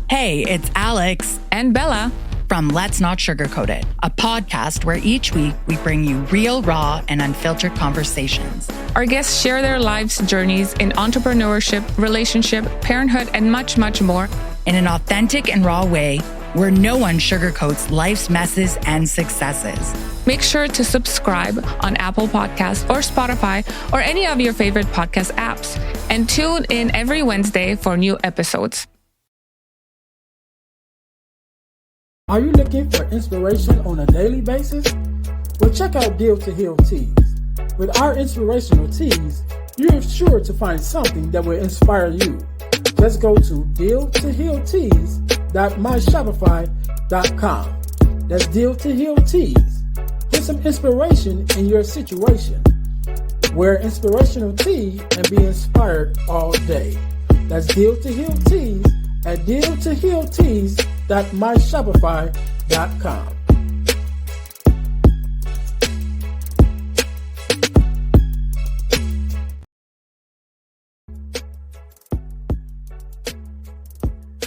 Hey, it's Alex and Bella from Let's Not Sugarcoat It, a podcast where each week we bring you real, raw, and unfiltered conversations. Our guests share their life's journeys in entrepreneurship, relationship, parenthood, and much, much more in an authentic and raw way where no one sugarcoats life's messes and successes. Make sure to subscribe on Apple Podcasts or Spotify or any of your favorite podcast apps, and tune in every Wednesday for new episodes. Are you looking for inspiration on a daily basis? Well, check out Deal to Heal Tees. With our inspirational tees, you're sure to find something that will inspire you. Just go to dealtohealtees.myshopify.com. That's Deal to Heal Tees. Get some inspiration in your situation. Wear inspirational tee and be inspired all day. That's Deal to Heal Tees at dealtohealtees.myshopify.com.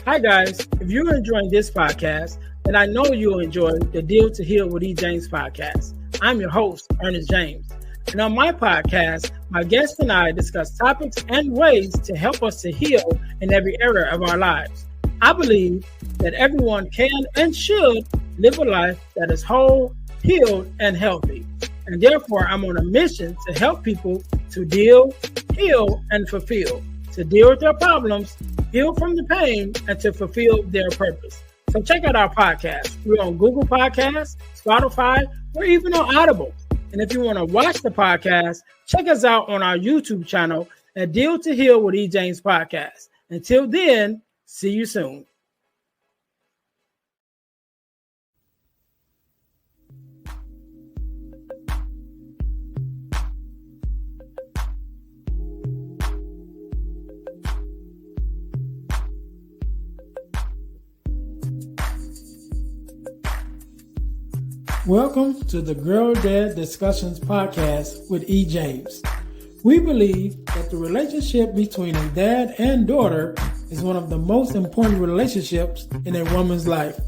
Hi guys, if you're enjoying this podcast, then I know you'll enjoy the Deal to Heal with E. James podcast. I'm your host, Earnest James. And on my podcast, my guests and I discuss topics and ways to help us to heal in every area of our lives. I believe that everyone can and should live a life that is whole, healed, and healthy. And therefore, I'm on a mission to help people to deal, heal, and fulfill, to deal with their problems, heal from the pain, and to fulfill their purpose. So check out our podcast. We're on Google Podcasts, Spotify, or even on Audible. And if you want to watch the podcast, check us out on our YouTube channel at Deal to Heal with E. James Podcast. Until then, see you soon. Welcome to the Girl Dad Discussions podcast with E. James. We believe that the relationship between a dad and daughter is one of the most important relationships in a woman's life.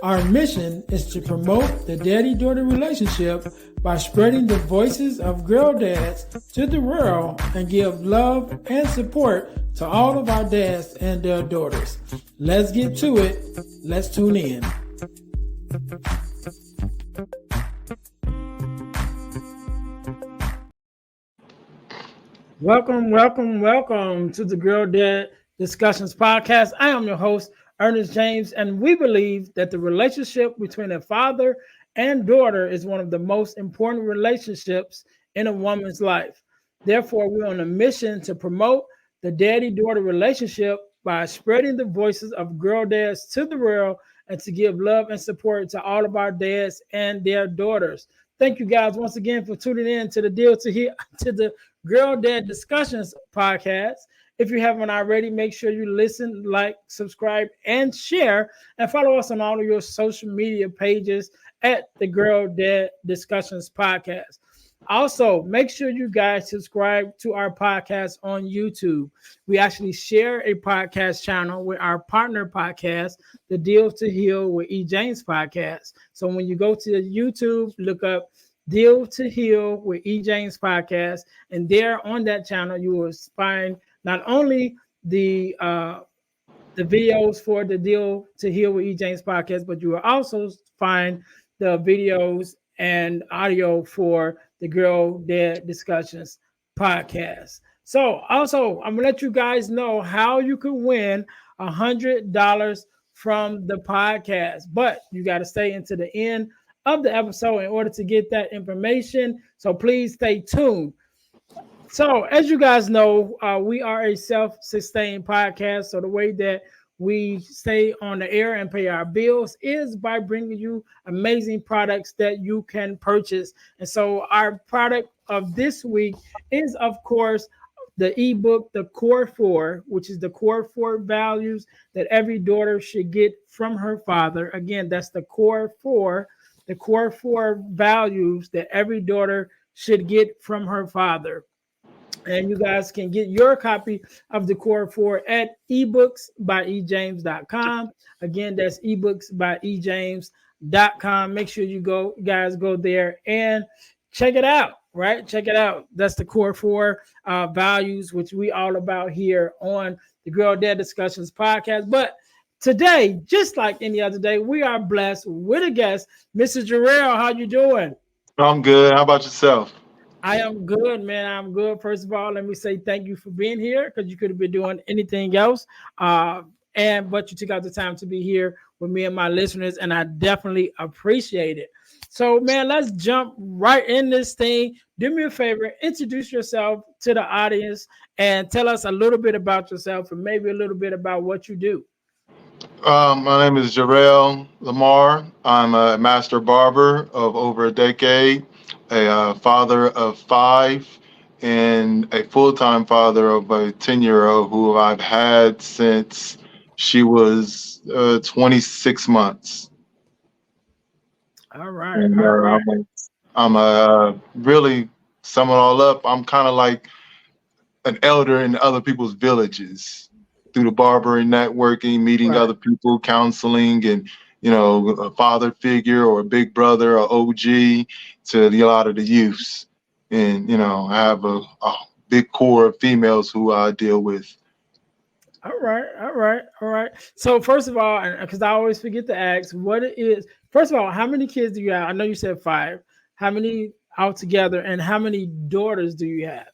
Our mission is to promote the daddy-daughter relationship by spreading the voices of girl dads to the world and give love and support to all of our dads and their daughters. Let's get to it. Let's tune in. Welcome to the Girl Dad Discussions podcast. I am your host, Earnest James, and we believe that the relationship between a father and daughter is one of the most important relationships in a woman's life. Therefore, we're on a mission to promote the daddy-daughter relationship by spreading the voices of girl dads to the world and to give love and support to all of our dads and their daughters. Thank you guys once again for tuning in to the the Girl Dad Discussions podcast. If you haven't already, make sure you listen, like, subscribe, and share, and follow us on all of your social media pages at the Girl Dad Discussions podcast. Also, make sure you guys subscribe to our podcast on YouTube. We actually share a podcast channel with our partner podcast, the Deal to Heal with E. James podcast. So when you go to YouTube, look up Deal to Heal with E. James podcast, and there on that channel you will find not only the videos for the Deal to Heal with E. James podcast, but you will also find the videos and audio for the Girl Dad Discussions podcast. So also, I'm gonna let you guys know how you can win $100 from the podcast, but you got to stay into the end of the episode in order to get that information. So please stay tuned. So as you guys know, we are a self-sustained podcast. So the way that we stay on the air and pay our bills is by bringing you amazing products that you can purchase. And so our product of this week is, of course, the ebook, The Core Four, which is the core four values that every daughter should get from her father. Again, that's the core four values that every daughter should get from her father. And you guys can get your copy of the Core 4 at ebooksbyejames.com. Again, that's ebooksbyejames.com. Make sure you guys go there and check it out, right? Check it out. That's the Core 4 values, which we all about here on the Girl Dad Discussions podcast. But today, just like any other day, we are blessed with a guest, Mrs. Jarrell. How you doing? I'm good. How about yourself? I am good, man. I'm good. First of all, let me say thank you for being here because you could have been doing anything else. But you took out the time to be here with me and my listeners, and I definitely appreciate it. So, man, let's jump right in this thing. Do me a favor, introduce yourself to the audience and tell us a little bit about yourself and maybe a little bit about what you do. My name is Jarrell Lamar. I'm a master barber of over a decade, a father of 5, and a full-time father of a 10-year-old who I've had since she was 26 months. All right. And, all right. I'm really, sum it all up, I'm kind of like an elder in other people's villages through the barbering, networking, meeting Right. other people, counseling, and a father figure or a big brother or OG to a lot of the youths. And I have a big core of females who I deal with. All right. So first of all, because I always forget to ask, what it is. First of all, how many kids do you have? I know you said 5. How many altogether, and how many daughters do you have?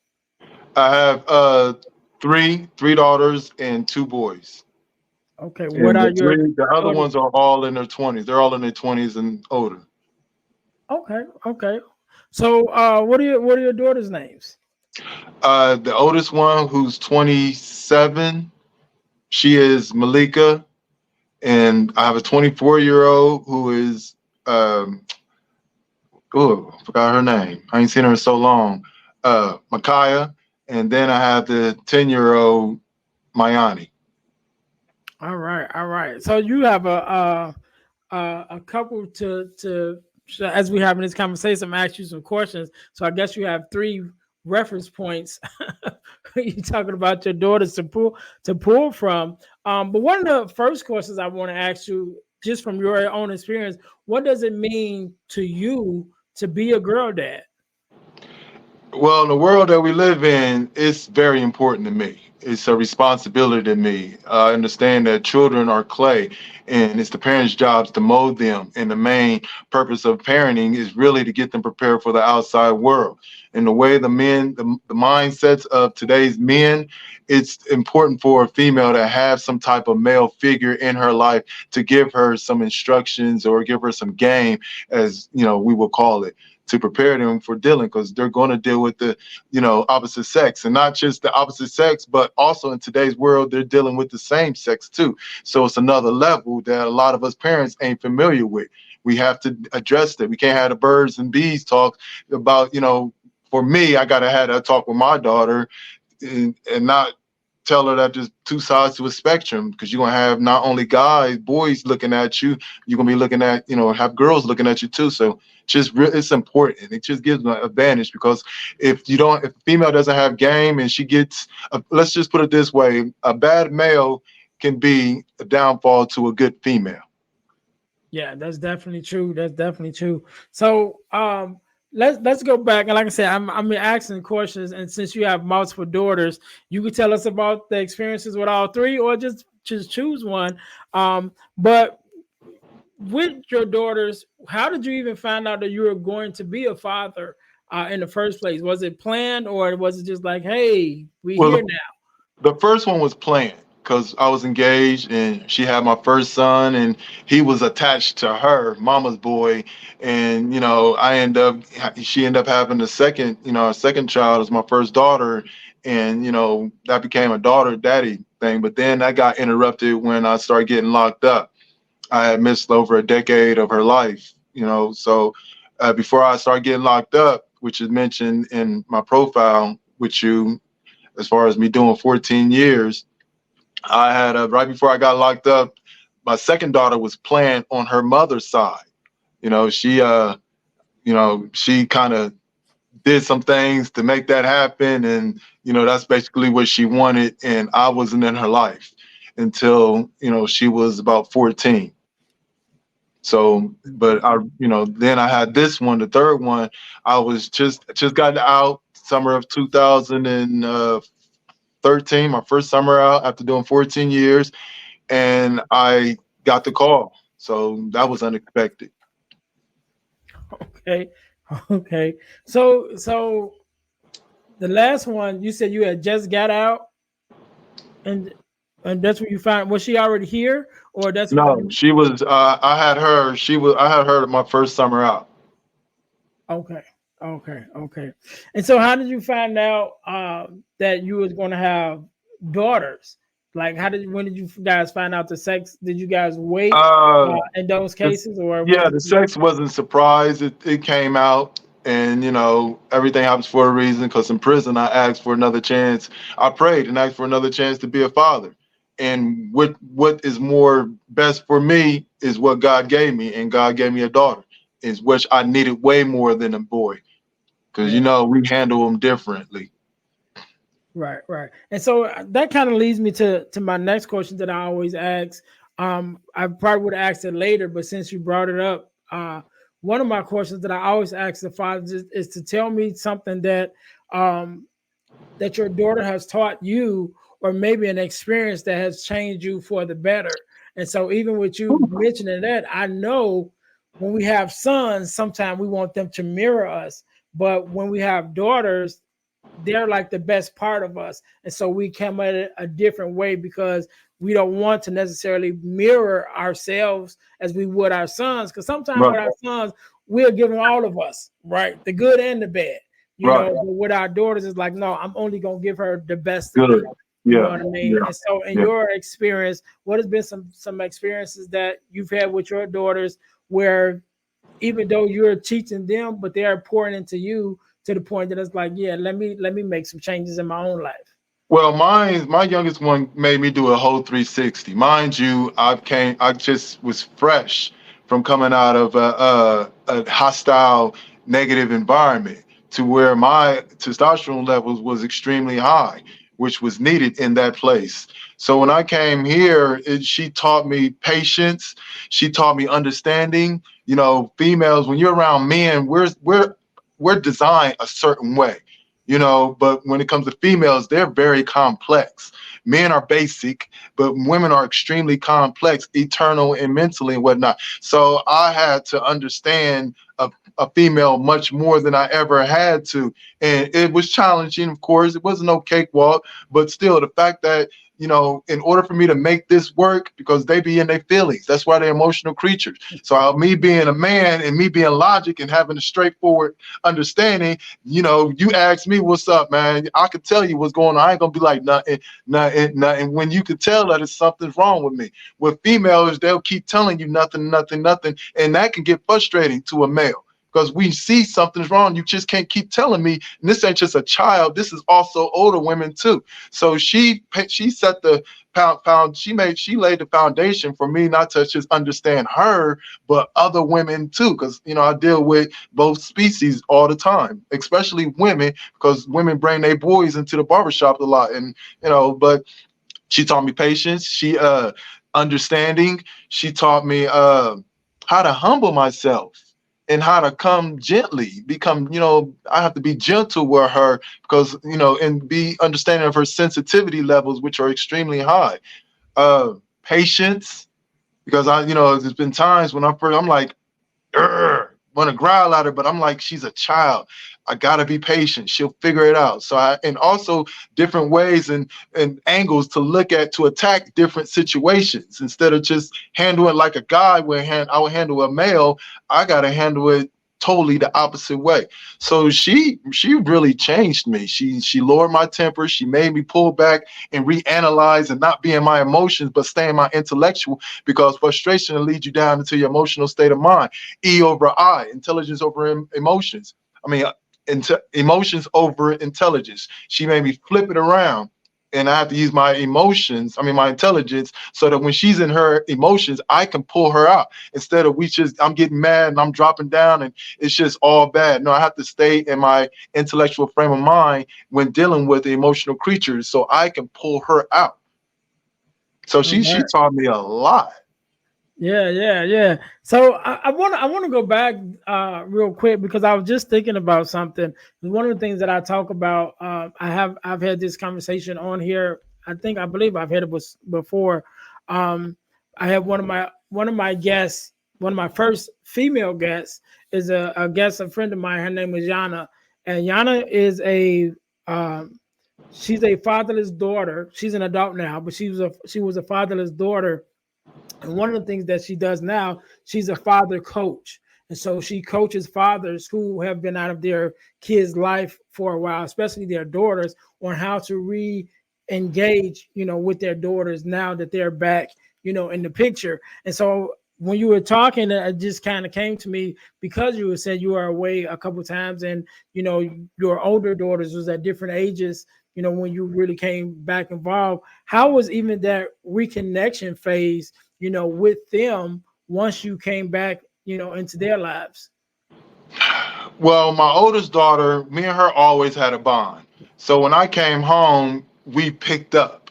I have three daughters and 2 boys. Okay, And what are your the other daughters? ones are all in their 20s. They're all in their 20s and older. Okay. So, what are your daughters' names? The oldest one, who's 27, she is Malika, and I have a 24-year-old who is I forgot her name. I ain't seen her in so long. Micaiah, and then I have the 10-year-old Mayani. All right. So you have a couple to as we having this conversation. I'm gonna ask you some questions. So I guess you have 3 reference points. You're talking about your daughters to pull from. But one of the first questions I want to ask you, just from your own experience, what does it mean to you to be a girl dad? Well, in the world that we live in, it's very important to me. It's a responsibility to me. I understand that children are clay, and it's the parents' jobs to mold them. And the main purpose of parenting is really to get them prepared for the outside world. And the way the mindsets of today's men, it's important for a female to have some type of male figure in her life to give her some instructions or give her some game, as we will call it, to prepare them for dealing, because they're going to deal with the opposite sex, and not just the opposite sex, but also in today's world they're dealing with the same sex too. So it's another level that a lot of us parents ain't familiar with. We have to address that. We can't have the birds and bees talk about, for me, I gotta have that talk with my daughter, and not tell her that there's 2 sides to a spectrum, because you're going to have not only boys looking at you, you're going to be looking at, have girls looking at you too. So it's important. It just gives them an advantage, because if a female doesn't have game and she gets, let's just put it this way, a bad male can be a downfall to a good female. Yeah, that's definitely true. So, let's go back, and like I said, I'm asking questions, and since you have multiple daughters, you could tell us about the experiences with all 3, or just choose one. But with your daughters, how did you even find out that you were going to be a father in the first place? Was it planned, or was it just like, hey, here now? The first one was planned, because I was engaged and she had my first son, and he was attached to her, mama's boy. And, she ended up having a second child as my first daughter. And, that became a daughter daddy thing. But then that got interrupted when I started getting locked up. I had missed over a decade of her life, so before I started getting locked up, which is mentioned in my profile with you, as far as me doing 14 years, I had right before I got locked up, my second daughter was planned on her mother's side. She kind of did some things to make that happen. And, that's basically what she wanted. And I wasn't in her life until, she was about 14. So, but then I had this one, the third one. I was just got out summer of 2013, my first summer out after doing 14 years. And I got the call. So that was unexpected. Okay. Okay. So the last one, you said you had just got out, and that's when you find, was she already here, or that's when No, you, she was. I had her. I had her my first summer out. okay. Okay. Okay. And so how did you find out that you was going to have daughters? Like, when did you guys find out the sex? Did you guys wait Uh, in those the, cases, or was yeah, it? the sex wasn't a surprise. It came out, and everything happens for a reason. Because in prison, I asked for another chance. I prayed and asked for another chance to be a father. And what is more best for me is what God gave me, and God gave me a daughter, is which I needed way more than a boy. Because Yeah. we handle them differently. Right, right. And so that kind of leads me to my next question that I always ask. I probably would have asked it later, but since you brought it up, one of my questions that I always ask the fathers is to tell me something that that your daughter has taught you, or maybe an experience that has changed you for the better. And so even with you mentioning that, I know when we have sons, sometimes we want them to mirror us. But when we have daughters, they're like the best part of us. And so we come at it a different way because we don't want to necessarily mirror ourselves as we would our sons. Because sometimes Right, with our sons, we'll give them all of us, right? The good and the bad. right, But with our daughters, it's like, no, I'm only gonna give her the best of me. good, You know yeah, what I mean? yeah, And so in yeah. your experience, what has been some experiences that you've had with your daughters where even though you're teaching them, but they are pouring into you to the point that it's like, yeah, let me make some changes in my own life. Well, my youngest one made me do a whole 360. Mind you, I just was fresh from coming out of a hostile, negative environment to where my testosterone levels was extremely high, which was needed in that place. So when I came here, she taught me patience. She taught me understanding. Females, when you're around men, we're designed a certain way. But when it comes to females, they're very complex. Men are basic, but women are extremely complex, eternal and mentally and whatnot. So I had to understand a female much more than I ever had to. And it was challenging, of course. It wasn't no cakewalk, but still the fact that, in order for me to make this work, because they be in their feelings, that's why they're emotional creatures. So me being a man and me being logic and having a straightforward understanding, you ask me what's up, man. I could tell you what's going on. I ain't gonna be like nothing, nothing, nothing. When you could tell that it's something's wrong with me. With females, they'll keep telling you nothing, nothing, nothing, and that can get frustrating to a male. Because we see something's wrong, you just can't keep telling me. And this ain't just a child; this is also older women too. So she set the she laid the foundation for me not to just understand her, but other women too. Because I deal with both species all the time, especially women, because women bring their boys into the barbershop a lot. And but she taught me patience, she understanding, she taught me how to humble myself and how to come gently, I have to be gentle with her because and be understanding of her sensitivity levels, which are extremely high. Patience, because there's been times when I'm like, want to growl at her, but I'm like, she's a child. I gotta be patient. She'll figure it out. So and also different ways and angles to look at to attack different situations instead of just handle it like a guy I would handle a male. I gotta handle it totally the opposite way. So she really changed me. She lowered my temper. She made me pull back and reanalyze and not be in my emotions, but stay in my intellectual, because frustration will lead you down into your emotional state of mind. E over I, intelligence over emotions. I mean, emotions over intelligence. She made me flip it around and I have to use my emotions, my intelligence, so that when she's in her emotions, I can pull her out instead of I'm getting mad and I'm dropping down and it's just all bad. No, I have to stay in my intellectual frame of mind when dealing with the emotional creatures so I can pull her out. So she taught me a lot. Yeah. So I want to go back real quick because I was just thinking about something. One of the things that I talk about, I've had this conversation on here. I believe I've had it before. I have one of my guests, one of my first female guests, is a friend of mine. Her name is Yana, and Yana is she's a fatherless daughter. She's an adult now, but she was a fatherless daughter. And one of the things that she does now, she's a father coach. And so she coaches fathers who have been out of their kids' life for a while, especially their daughters, on how to re-engage, with their daughters now that they're back, in the picture. And so when you were talking, it just kind of came to me because you said you were away a couple of times and, your older daughters was at different ages, when you really came back involved. How was even that reconnection phase, with them once you came back, into their lives? Well, my oldest daughter, me and her always had a bond. So when I came home, we picked up.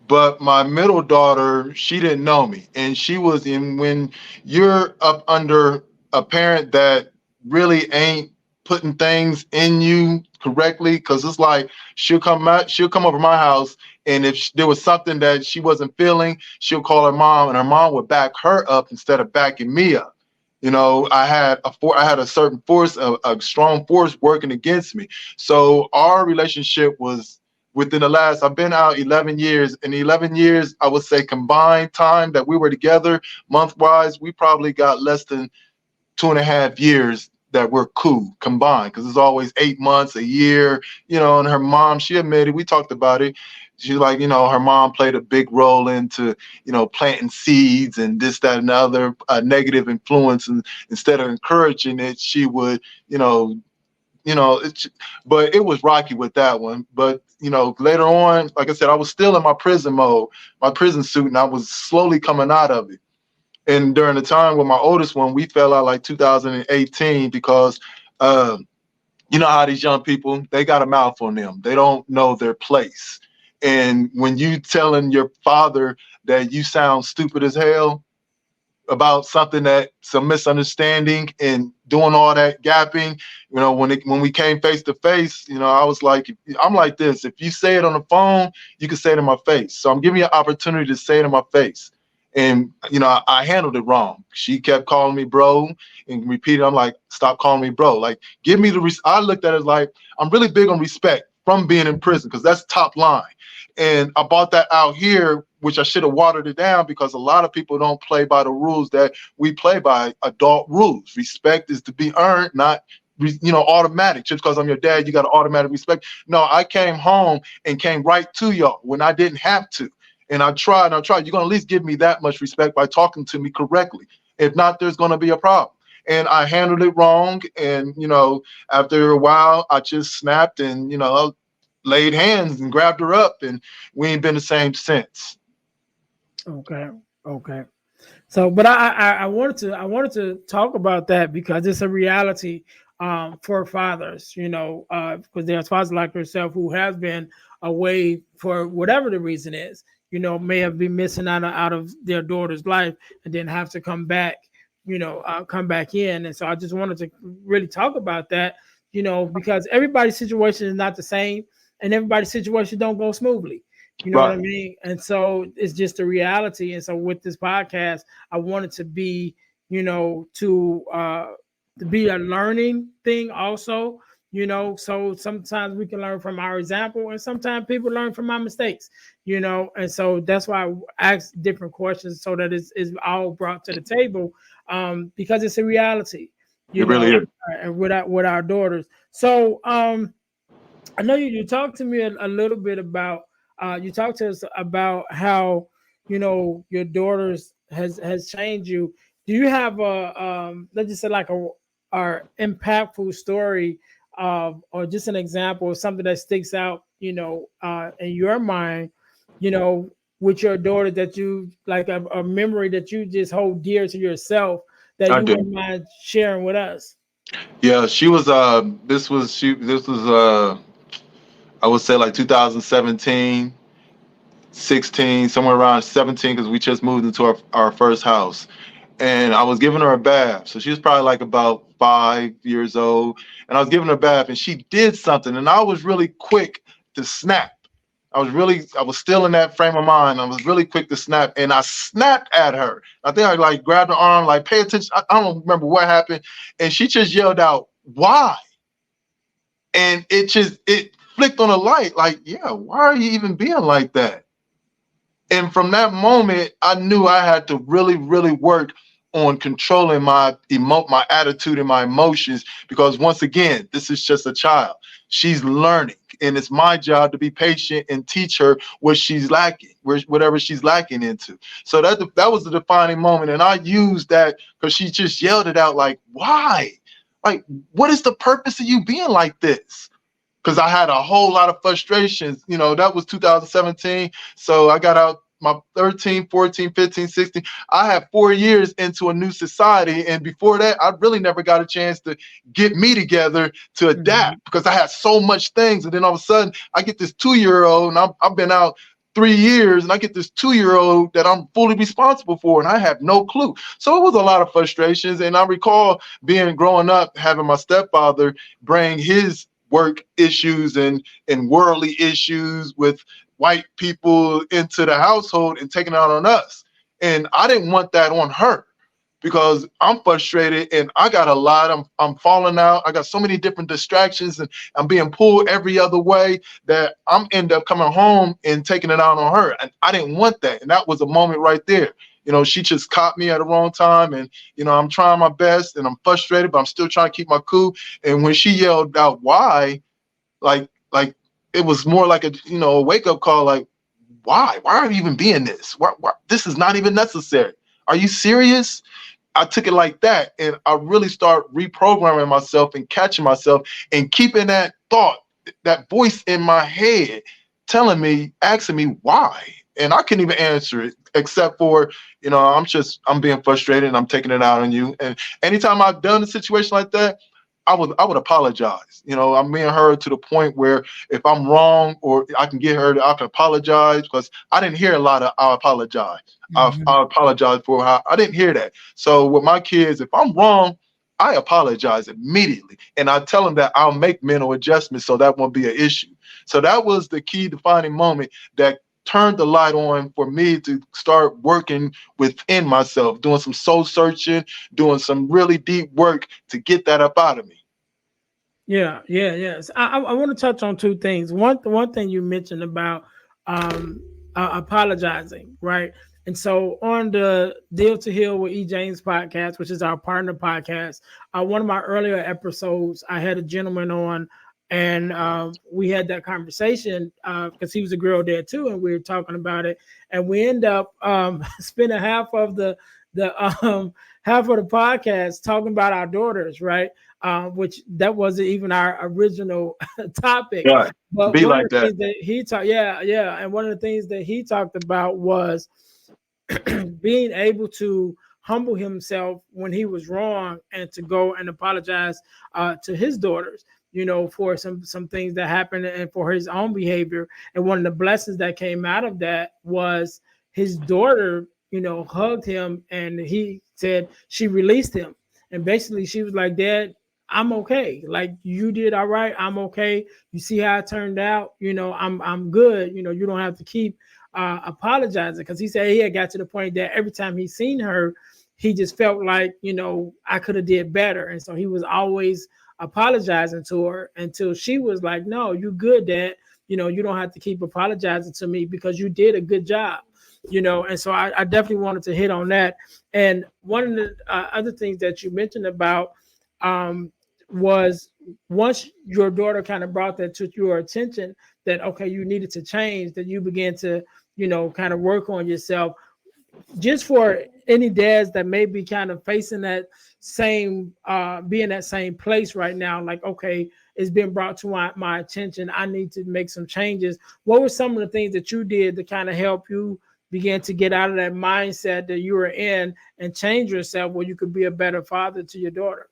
But my middle daughter, she didn't know me. And she was when you're up under a parent that really ain't putting things in you correctly, because it's like she'll come over my house, and if there was something that she wasn't feeling, she'll call her mom, and her mom would back her up instead of backing me up. I had a certain force, a strong force working against me. So our relationship was within I've been out 11 years. In 11 years, I would say combined time that we were together month wise, we probably got less than 2.5 years that we're cool combined, because it's always 8 months, a year, and her mom, she admitted, we talked about it. She's like, her mom played a big role into, planting seeds and this, that, and the other negative influence. And instead of encouraging it, she would, but it was rocky with that one. But, later on, like I said, I was still in my prison mode, my prison suit, and I was slowly coming out of it. And during the time with my oldest one, we fell out like 2018 because, you know how these young people, they got a mouth on them. They don't know their place. And when you telling your father that you sound stupid as hell about something, that some misunderstanding and doing all that gapping, when we came face to face, I was like, I'm like this. If you say it on the phone, you can say it in my face. So I'm giving you an opportunity to say it in my face. And, I handled it wrong. She kept calling me bro and repeated. I'm like, stop calling me bro. Like, give me I looked at it like, I'm really big on respect from being in prison, because that's top line. And I bought that out here, which I should have watered it down, because a lot of people don't play by the rules that we play by, adult rules. Respect is to be earned, not automatic. Just because I'm your dad, you got to automatic respect. No, I came home and came right to y'all when I didn't have to. And I tried. You're going to at least give me that much respect by talking to me correctly. If not, there's going to be a problem. And I handled it wrong. And, after a while, I just snapped and, laid hands and grabbed her up. And we ain't been the same since. Okay. So, but I wanted to talk about that because it's a reality for fathers, because there's fathers like yourself who have been away for whatever the reason is, may have been missing out of their daughter's life and then have to come back, come back in. And so I just wanted to really talk about that, because everybody's situation is not the same and everybody's situation don't go smoothly. You know what I mean? And so it's just a reality. And so with this podcast, I wanted to be, to be a learning thing also, so sometimes we can learn from our example and sometimes people learn from our mistakes, and so that's why I ask different questions so that it's all brought to the table, because it's a reality, really is. With our daughters. So I know you talked to me a little bit about, you talked to us about how, your daughters has changed you. Do you have let's just say like a impactful story or just an example of something that sticks out in your mind, with your daughter, that you like a memory that you just hold dear to yourself that I you wouldn't do. mind sharing with us? Yeah, she was. This was I would say like 2017, 16, somewhere around 17, because we just moved into our first house. And I was giving her a bath. So she was probably like about 5 years old. And I was giving her a bath and she did something. And I was really quick to snap. I was still in that frame of mind. I was really quick to snap. And I snapped at her. I think I like grabbed her arm, like, pay attention. I don't remember what happened. And she just yelled out, "Why?" And it flicked on a light, like, yeah, why are you even being like that? And from that moment, I knew I had to really, really work on controlling my attitude and my emotions, because once again, this is just a child. She's learning, and it's my job to be patient and teach her what she's lacking, whatever she's lacking into. So that was the defining moment, and I used that because she just yelled it out, like, "Why? Like, what is the purpose of you being like this?" Because I had a whole lot of frustrations. That was 2017. So I got out my 13, 14, 15, 16. I had 4 years into a new society. And before that, I really never got a chance to get me together to adapt, because I had so much things. And then all of a sudden, I get this 2-year-old, and I've been out 3 years, and I get this 2-year-old that I'm fully responsible for, and I have no clue. So it was a lot of frustrations. And I recall growing up, having my stepfather bring his work issues and worldly issues with white people into the household and taking it out on us. And I didn't want that on her, because I'm frustrated and I got a lot. I'm falling out. I got so many different distractions and I'm being pulled every other way that I'm end up coming home and taking it out on her. And I didn't want that. And that was a moment right there. She just caught me at the wrong time, and I'm trying my best and I'm frustrated, but I'm still trying to keep my cool. And when she yelled out, "Why?" like it was more like a wake up call. Like, why are you even being this? Why? This is not even necessary. Are you serious? I took it like that, and I really start reprogramming myself and catching myself and keeping that thought, that voice in my head telling me, asking me why. And I couldn't even answer it, except for, I'm being frustrated and I'm taking it out on you. And anytime I've done a situation like that, I would apologize. I'm being her to the point where if I'm wrong or I can get her, I can apologize, because I didn't hear a lot of "I apologize." I apologize for how I didn't hear that. So with my kids, if I'm wrong, I apologize immediately. And I tell them that I'll make mental adjustments so that won't be an issue. So that was the key defining moment that turned the light on for me to start working within myself, doing some soul searching, doing some really deep work to get that up out of me. Yes. I want to touch on two things. One thing you mentioned about apologizing, right? And so on the Deal to Heal with E. James podcast, which is our partner podcast, one of my earlier episodes, I had a gentleman on, and we had that conversation because he was a girl dad too, and we were talking about it, and we end up spending half of the podcast talking about our daughters, right? Which that wasn't even our original topic. Right. But Be one like of the that. things that he talked, and one of the things that he talked about was being able to humble himself when he was wrong and to go and apologize to his daughters, for some things that happened and for his own behavior. And one of the blessings that came out of that was his daughter, hugged him, and he said she released him. And basically she was like, "Dad, I'm okay. Like, you did all right. I'm okay. You see how it turned out. I'm good. You don't have to keep apologizing." Because he said he had got to the point that every time he seen her, he just felt like, I could have did better. And so he was always apologizing to her until she was like, "No, you good, Dad. You don't have to keep apologizing to me because you did a good job." And so I definitely wanted to hit on that. And one of the other things that you mentioned about was once your daughter kind of brought that to your attention, that, okay, you needed to change, that you began to, kind of work on yourself. Just for any dads that may be kind of facing that same, be in that same place right now, like, okay, it's been brought to my attention. I need to make some changes. What were some of the things that you did to kind of help you begin to get out of that mindset that you were in and change yourself where you could be a better father to your daughter?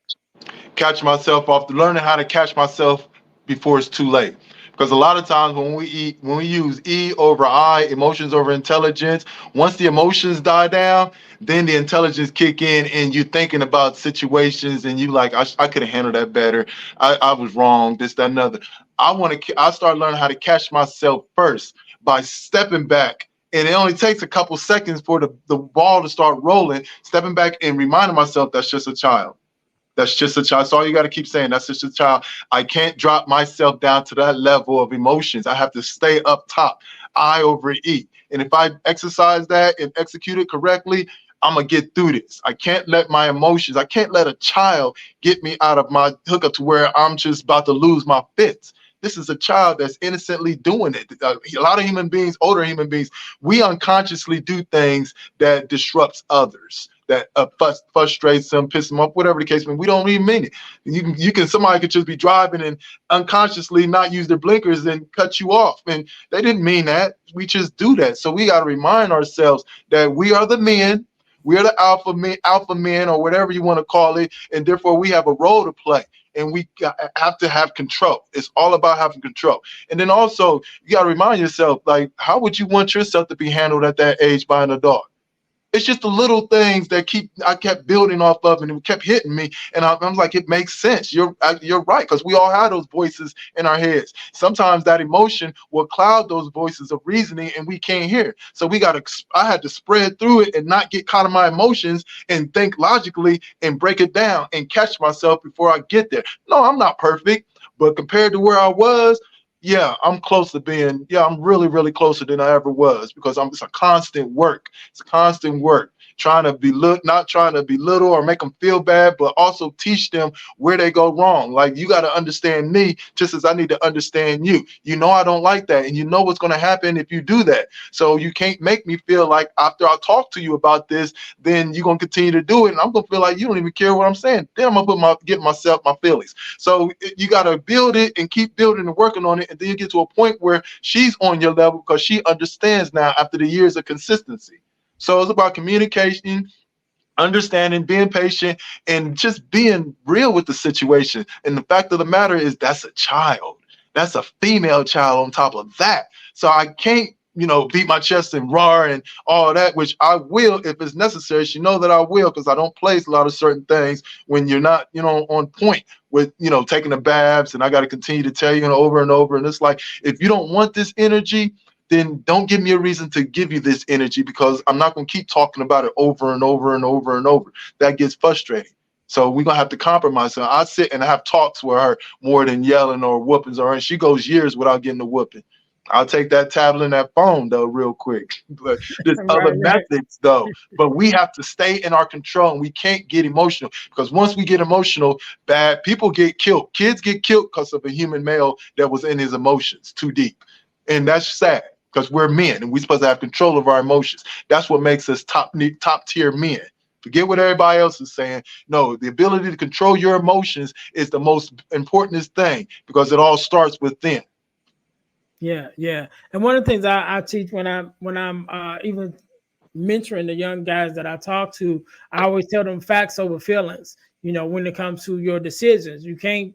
Catch myself off, learning how to catch myself before it's too late. Because a lot of times when we use E over I, emotions over intelligence, once the emotions die down, then the intelligence kick in and you're thinking about situations and you like, I could have handled that better. I was wrong, this, that, and other. I start learning how to catch myself first by stepping back. And it only takes a couple seconds for the ball to start rolling, stepping back and reminding myself that's just a child. That's just a child. That's all you got to keep saying. That's just a child. I can't drop myself down to that level of emotions. I have to stay up top, I over E. And if I exercise that and execute it correctly, I'm going to get through this. I can't let my emotions, I can't let a child get me out of my hookup to where I'm just about to lose my fits. This is a child that's innocently doing it. A lot of human beings, older human beings, we unconsciously do things that disrupts others, that frustrates them, piss them off, whatever the case may be. We don't even mean it. Somebody could just be driving and unconsciously not use their blinkers and cut you off. And they didn't mean that. We just do that. So we got to remind ourselves that we are the men. We are the alpha men, or whatever you want to call it. And therefore we have a role to play. And we have to have control. It's all about having control. And then also, you got to remind yourself, like, how would you want yourself to be handled at that age by an adult? It's just the little things that I kept building off of, and it kept hitting me. And I'm like, it makes sense. You're right, because we all have those voices in our heads. Sometimes that emotion will cloud those voices of reasoning, and we can't hear. So I had to spread through it and not get caught in my emotions and think logically and break it down and catch myself before I get there. No, I'm not perfect, but compared to where I was, yeah, I'm close to being, I'm really, really closer than I ever was, because it's a constant work. It's a constant work. Not trying to belittle or make them feel bad, but also teach them where they go wrong. Like, you got to understand me just as I need to understand you. You know I don't like that, and you know what's going to happen if you do that. So you can't make me feel like after I talk to you about this, then you're going to continue to do it, and I'm going to feel like you don't even care what I'm saying. Then I'm going to get myself my feelings. So you got to build it and keep building and working on it, and then you get to a point where she's on your level because she understands now after the years of consistency. So it's about communication, understanding, being patient, and just being real with the situation. And the fact of the matter is, that's a child. That's a female child on top of that. So I can't, beat my chest and roar and all that, which I will if it's necessary. She know that I will, because I don't place a lot of certain things when you're not, on point with, taking the baths. And I got to continue to tell you over and over. And it's like, if you don't want this energy, then don't give me a reason to give you this energy, because I'm not going to keep talking about it over and over and over and over. That gets frustrating. So we're going to have to compromise. So I sit and have talks with her more than yelling or whoopings, and she goes years without getting a whooping. I'll take that tablet and that phone, though, real quick. But there's other methods, though. But we have to stay in our control, and we can't get emotional, because once we get emotional, bad people get killed. Kids get killed because of a human male that was in his emotions too deep. And that's sad, because we're men and we're supposed to have control of our emotions. That's what makes us top tier men. Forget what everybody else is saying. No, the ability to control your emotions is the most important thing, because it all starts within. Yeah. And one of the things I teach when I'm even mentoring the young guys that I talk to, I always tell them facts over feelings. When it comes to your decisions, you can't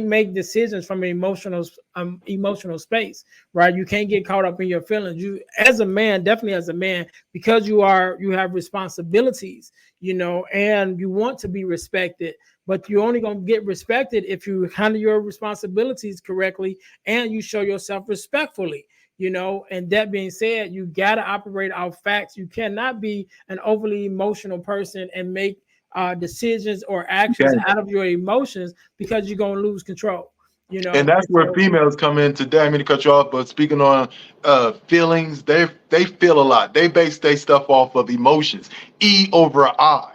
make decisions from an emotional space, right? You can't get caught up in your feelings. You, as a man, definitely as a man, because you have responsibilities, and you want to be respected, but you're only going to get respected if you handle your responsibilities correctly and you show yourself respectfully. And that being said, you got to operate off facts. You cannot be an overly emotional person and make decisions or actions out of your emotions, because you're going to lose control. And that's where females come in today. I mean to cut you off, but speaking on feelings, they feel a lot. They base their stuff off of emotions. E over I.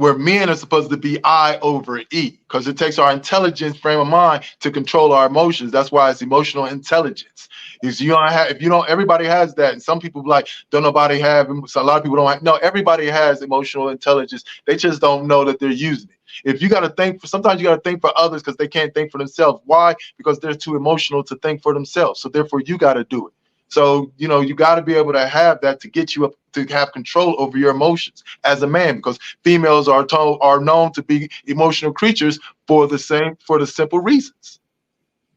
where men are supposed to be I over E, because it takes our intelligence frame of mind to control our emotions. That's why it's emotional intelligence. If you don't, everybody has that. And some people like, don't nobody have, so a lot of people don't have, no, everybody has emotional intelligence. They just don't know that they're using it. If you got to sometimes you got to think for others because they can't think for themselves. Why? Because they're too emotional to think for themselves. So therefore you got to do it. So, you got to be able to have that to get you up to have control over your emotions as a man, because females are known to be emotional creatures for the simple reasons.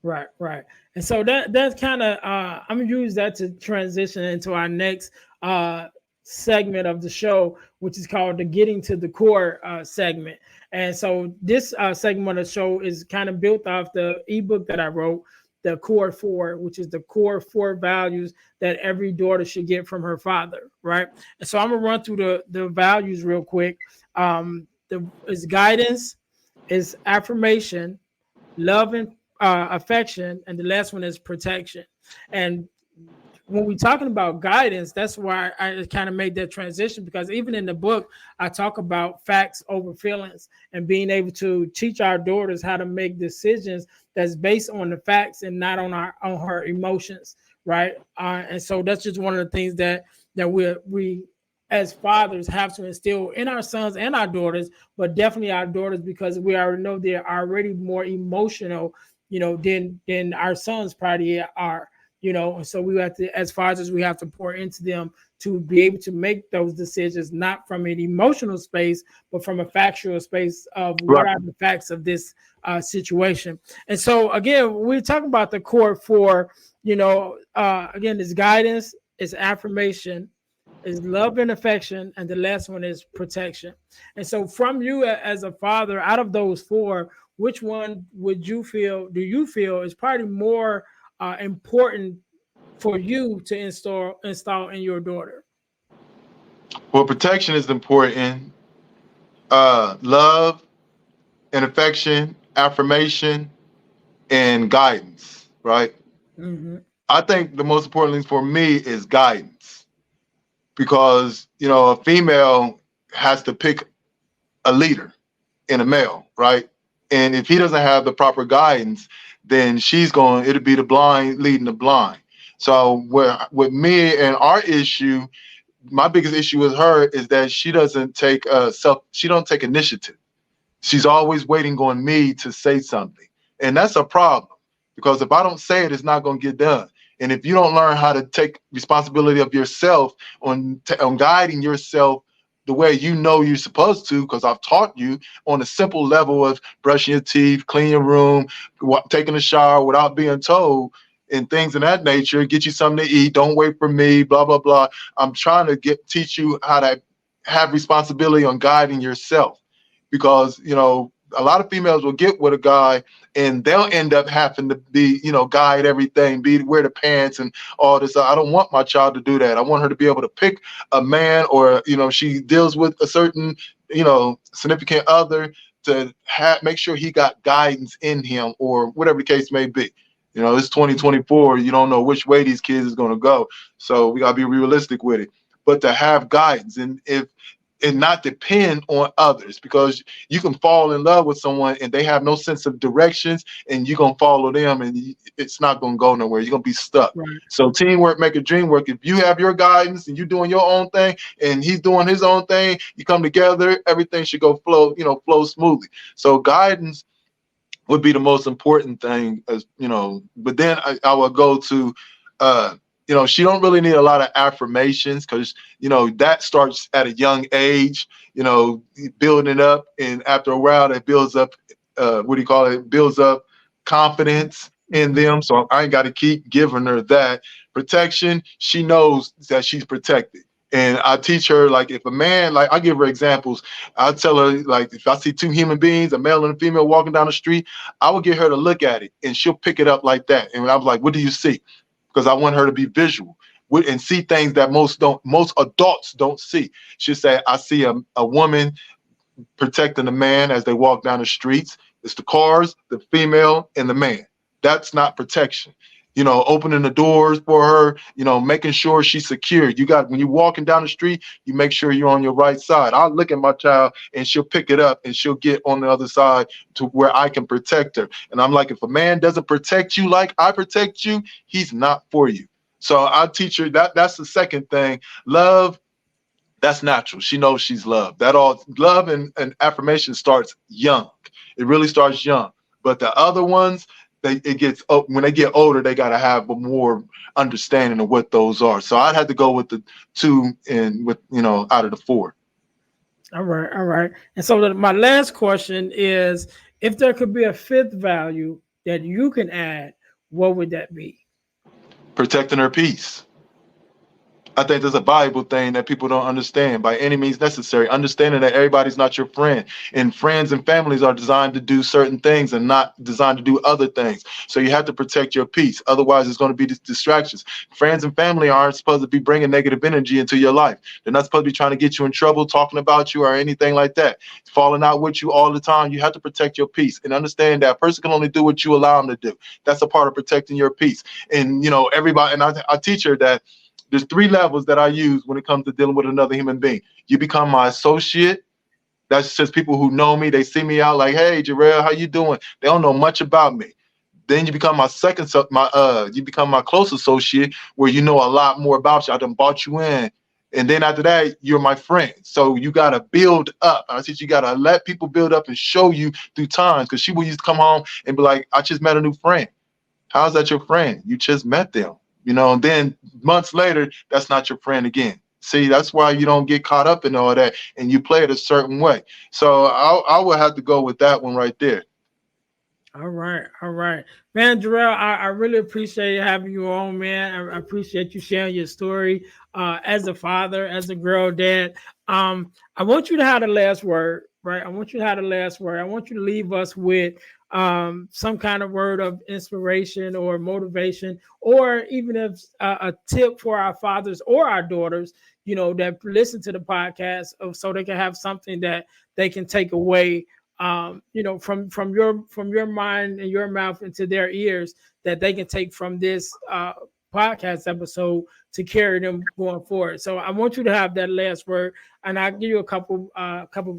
Right. And so that's kind of I'm gonna use that to transition into our next segment of the show, which is called the Getting to the Core segment. And so this segment of the show is kind of built off the ebook that I wrote, the Core 4, which is the core 4 values that every daughter should get from her father, right? And so I'm gonna run through the values real quick. Is guidance, is affirmation, love and affection, and the last one is protection. And when we're talking about guidance, that's why I kind of made that transition, because even in the book, I talk about facts over feelings and being able to teach our daughters how to make decisions that's based on the facts and not on her emotions, right? And so that's just one of the things that we as fathers have to instill in our sons and our daughters, but definitely our daughters, because we already know they're already more emotional, than our sons probably are. And so we have to, as fathers, we have to pour into them to be able to make those decisions, not from an emotional space, but from a factual space of what are the facts of this situation. And so, again, we're talking about the core 4, again, it's guidance, it's affirmation, is love and affection, and the last one is protection. And so from you as a father, out of those 4, which one do you feel is probably more important for you to install in your daughter? Well, protection is important. Love and affection, affirmation, and guidance, right? Mm-hmm. I think the most important thing for me is guidance, because, a female has to pick a leader in a male, right? And if he doesn't have the proper guidance, then it'll be the blind leading the blind. So with me and our issue, my biggest issue with her is that she doesn't take initiative. She's always waiting on me to say something. And that's a problem, because if I don't say it, it's not going to get done. And if you don't learn how to take responsibility of yourself on guiding yourself the way you're supposed to, because I've taught you on a simple level of brushing your teeth, clean your room, taking a shower without being told, and things of that nature, get you something to eat, don't wait for me, blah, blah, blah. I'm trying to teach you how to have responsibility on guiding yourself, because, a lot of females will get with a guy and they'll end up having to be, guide everything, wear the pants and all this. I don't want my child to do that. I want her to be able to pick a man, or, she deals with a certain, significant other, to make sure he got guidance in him, or whatever the case may be. It's 2024. You don't know which way these kids is going to go. So we got to be realistic with it. But to have guidance, and not depend on others, because you can fall in love with someone and they have no sense of directions, and you're going to follow them, and it's not going to go nowhere. You're going to be stuck. Right. So teamwork make a dream work. If you have your guidance and you're doing your own thing and he's doing his own thing, you come together, everything should flow smoothly. So guidance would be the most important thing, but then I will go to, she don't really need a lot of affirmations, because, that starts at a young age, building it up. And after a while, it builds up, builds up confidence in them. So I ain't got to keep giving her that protection. She knows that she's protected. And I teach her, like, if a man, like, I give her examples. I tell her, like, if I see 2 human beings, a male and a female, walking down the street, I would get her to look at it, and she'll pick it up like that. And I was like, what do you see? Because I want her to be visual and see things that most adults don't see. She'll say, I see a woman protecting a man as they walk down the streets. It's the cars, the female, and the man. That's not protection. opening the doors for her, making sure she's secure. When you're walking down the street, you make sure you're on your right side. I'll look at my child and she'll pick it up and she'll get on the other side to where I can protect her. And I'm like, if a man doesn't protect you like I protect you, he's not for you. So I teach her that's the second thing. Love, that's natural. She knows she's loved. That all love and affirmation starts young. It really starts young. But the other ones, when they get older, they got to have a more understanding of what those are. So I'd have to go with the two and with out of the four. All right. And so my last question is, if there could be a fifth value that you can add, what would that be? Protecting her peace. I think there's a valuable thing that people don't understand by any means necessary. Understanding that everybody's not your friend, and friends and families are designed to do certain things and not designed to do other things. So you have to protect your peace. Otherwise, it's going to be distractions. Friends and family aren't supposed to be bringing negative energy into your life. They're not supposed to be trying to get you in trouble, talking about you or anything like that. Falling out with you all the time. You have to protect your peace and understand that a person can only do what you allow them to do. That's a part of protecting your peace. And, everybody, and I teach her that there's 3 levels that I use when it comes to dealing with another human being. You become my associate. That's just people who know me. They see me out like, hey, Jarrell, how you doing? They don't know much about me. Then you become you become my close associate, where you know a lot more about you. I done brought you in. And then after that, you're my friend. So you got to build up. I said, you got to let people build up and show you through times. Because she will used to come home and be like, I just met a new friend. How's that your friend? You just met them. And then months later, that's not your friend again. See, that's why you don't get caught up in all that, and you play it a certain way. So I would have to go with that one right there. All right. Man, Jarrell, I really appreciate having you on, man. I appreciate you sharing your story as a father, as a girl dad. I want you to have the last word, right? I want you to leave us with some kind of word of inspiration or motivation, or even if a tip for our fathers or our daughters, that listen to the podcast, so they can have something that they can take away, from your mind and your mouth into their ears, that they can take from this podcast episode to carry them going forward. So I want you to have that last word, and I'll give you a couple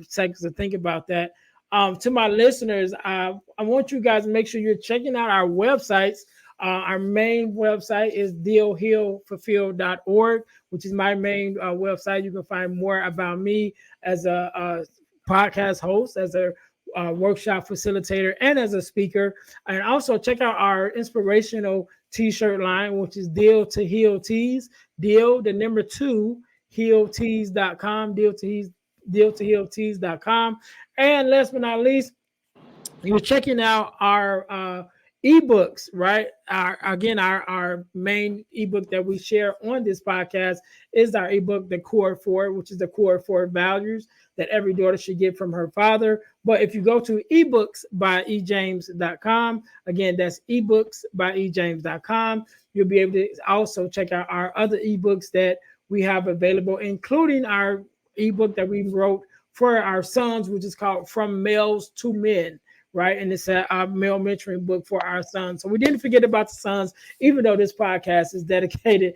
seconds to think about that. To my listeners, I want you guys to make sure you're checking out our websites. Our main website is dealhealfulfill.org, which is my main website. You can find more about me as a podcast host, as a workshop facilitator, and as a speaker. And also check out our inspirational t-shirt line, which is Deal to Heal Tees. Deal, the number 2, healtees.com, deal to healtees.com. And last but not least, you're checking out our ebooks, right? Our main ebook that we share on this podcast is our ebook, The Core 4, which is the core 4 values that every daughter should get from her father. But if you go to ebooksbyejames.com, again, that's ebooksbyejames.com, you'll be able to also check out our other ebooks that we have available, including our ebook that we wrote for our sons, which is called From Males to Men, right? And it's a male mentoring book for our sons. So we didn't forget about the sons, even though this podcast is dedicated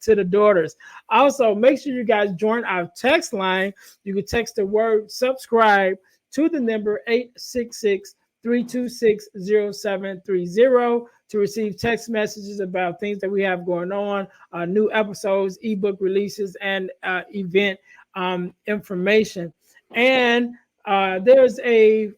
to the daughters. Also, make sure you guys join our text line. You can text the word subscribe to the number 866-326-0730 to receive text messages about things that we have going on, new episodes, ebook releases, and event information. And I've been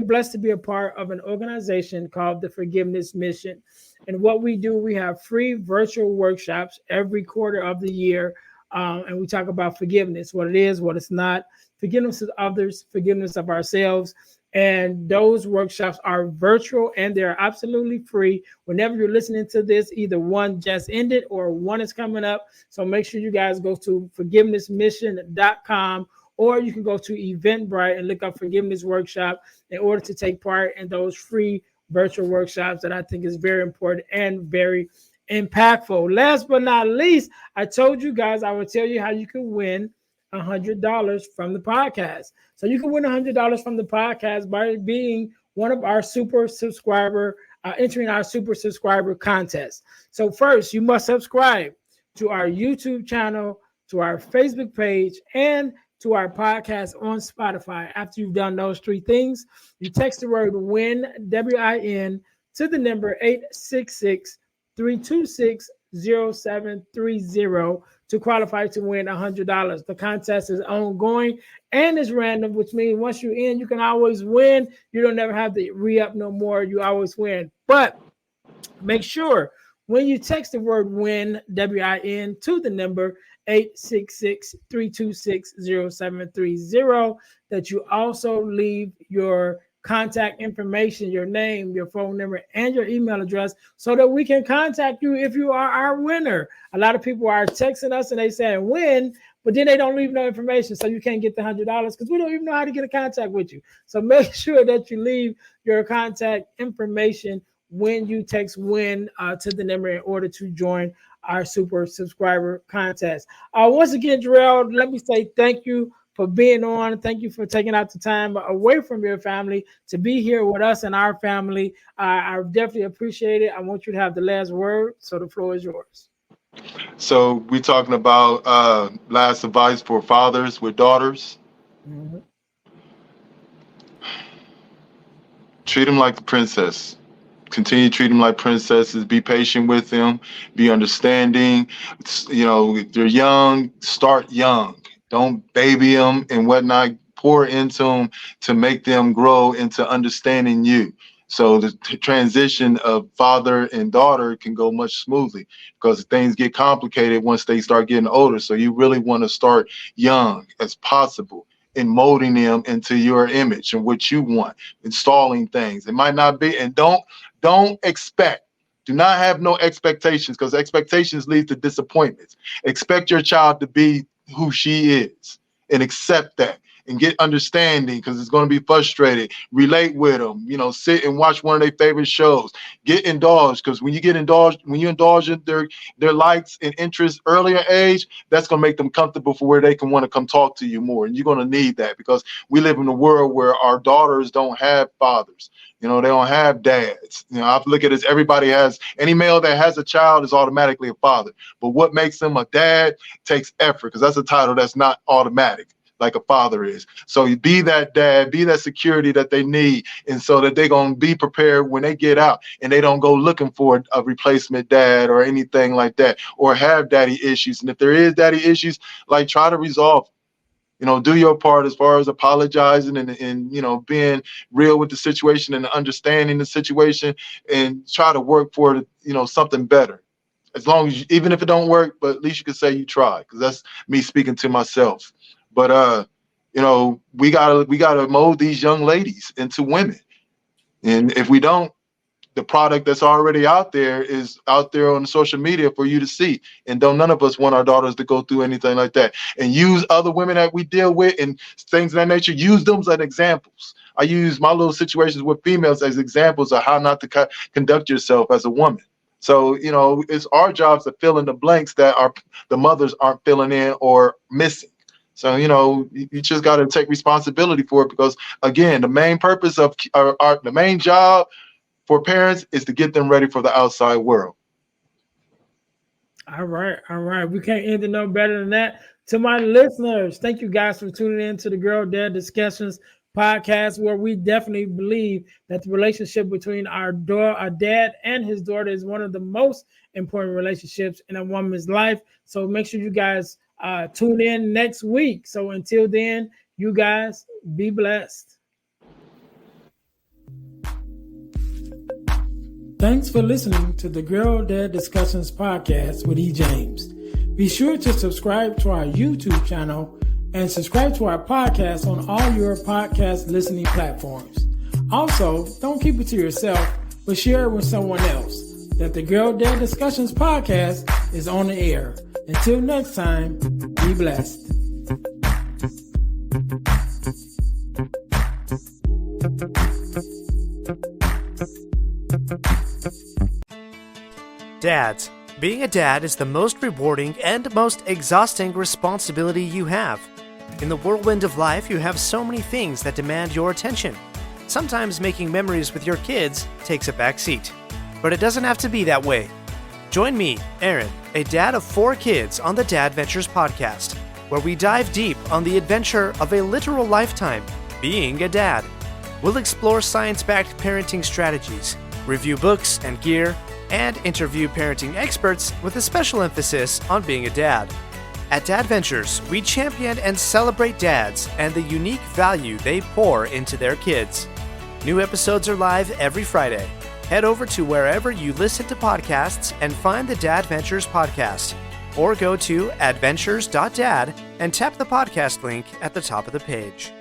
blessed to be a part of an organization called the Forgiveness Mission. And what we do, we have free virtual workshops every quarter of the year. And we talk about forgiveness, what it is, what it's not, forgiveness of others, forgiveness of ourselves. And those workshops are virtual and they're absolutely free. Whenever you're listening to this, either one just ended or one is coming up. So make sure you guys go to forgivenessmission.com, or you can go to Eventbrite and look up Forgiveness Workshop in order to take part in those free virtual workshops that I think is very important and very impactful. Last but not least, I told you guys I would tell you how you can win $100 from the podcast. So you can win $100 from the podcast by being one of our super subscriber entering our super subscriber contest. So first, you must subscribe to our YouTube channel, to our Facebook page, and to our podcast on Spotify. After you've done those three things, you text the word WIN, W-I-N, to the number 866-326-0730 to qualify to win $100. The contest is ongoing and is random, which means once you're in, you can always win. You don't never have to re-up no more. You always win. But make sure when you text the word WIN, W-I-N, to the number 866-326-0730, that you also leave your contact information, your name, your phone number, and your email address so that we can contact you if you are our winner. A lot of people are texting us and they say win, but then they don't leave no information, so you can't get the $100 because we don't even know how to get in contact with you. So make sure that you leave your contact information when you text WIN to the number in order to join our super subscriber contest. Once again, Jarrell, let me say thank you for being on. Thank you for taking out the time away from your family to be here with us and our family. I definitely appreciate it. I want you to have the last word, so the floor is yours. So we're talking about last advice for fathers with daughters. Mm-hmm. Treat them like the princess. Continue to treat them like princesses. Be patient with them. Be understanding. You know, if they're young, start young. Don't baby them and whatnot. Pour into them to make them grow into understanding you. So the transition of father and daughter can go much smoothly because things get complicated once they start getting older. So you really want to start young as possible in molding them into your image and what you want, installing things. It might not be, and don't expect. Do not have no expectations because expectations lead to disappointments. Expect your child to be who she is and accept that and get understanding because it's going to be frustrated. Relate with them, you know, sit and watch one of their favorite shows. Get indulged because when you indulge in their likes and interests earlier age, that's going to make them comfortable for where they can want to come talk to you more. And you're going to need that because we live in a world where our daughters don't have fathers. You know, they don't have dads. You know, I look at it as everybody has, any male that has a child is automatically a father. But what makes them a dad takes effort because that's a title that's not automatic like a father is. So you be that dad, be that security that they need. And so that they're going to be prepared when they get out and they don't go looking for a replacement dad or anything like that or have daddy issues. And if there is daddy issues, like try to resolve. You know, do your part as far as apologizing and you know, being real with the situation and understanding the situation and try to work for, you know, something better. As long as, even if it don't work, but at least you can say you tried, because that's me speaking to myself. But, you know, we gotta mold these young ladies into women. And if we don't, the product that's already out there is out there on social media for you to see. And none of us want our daughters to go through anything like that. And use other women that we deal with and things of that nature, use them as examples. I use my little situations with females as examples of how not to conduct yourself as a woman. So, you know, it's our jobs to fill in the blanks that the mothers aren't filling in or missing. So, you know, you just got to take responsibility for it because, again, the main purpose of the main job for parents is to get them ready for the outside world. All right. We can't end it no better than that. To my listeners, thank you guys for tuning in to the Girl Dad Discussions podcast, where we definitely believe that the relationship between our dad and his daughter is one of the most important relationships in a woman's life. So make sure you guys tune in next week. So until then, you guys be blessed. Thanks for listening to the Girl Dad Discussions podcast with E. James. Be sure to subscribe to our YouTube channel and subscribe to our podcast on all your podcast listening platforms. Also, don't keep it to yourself, but share it with someone else that the Girl Dad Discussions podcast is on the air. Until next time, be blessed. Dads, being a dad is the most rewarding and most exhausting responsibility you have. In the whirlwind of life, you have so many things that demand your attention. Sometimes making memories with your kids takes a back seat. But it doesn't have to be that way. Join me, Aaron, a dad of 4 kids, on the Dad Ventures podcast, where we dive deep on the adventure of a literal lifetime, being a dad. We'll explore science-backed parenting strategies, review books and gear, and interview parenting experts with a special emphasis on being a dad. At Dad Ventures, we champion and celebrate dads and the unique value they pour into their kids. New episodes are live every Friday. Head over to wherever you listen to podcasts and find the Dad Ventures podcast, or go to adventures.dad and tap the podcast link at the top of the page.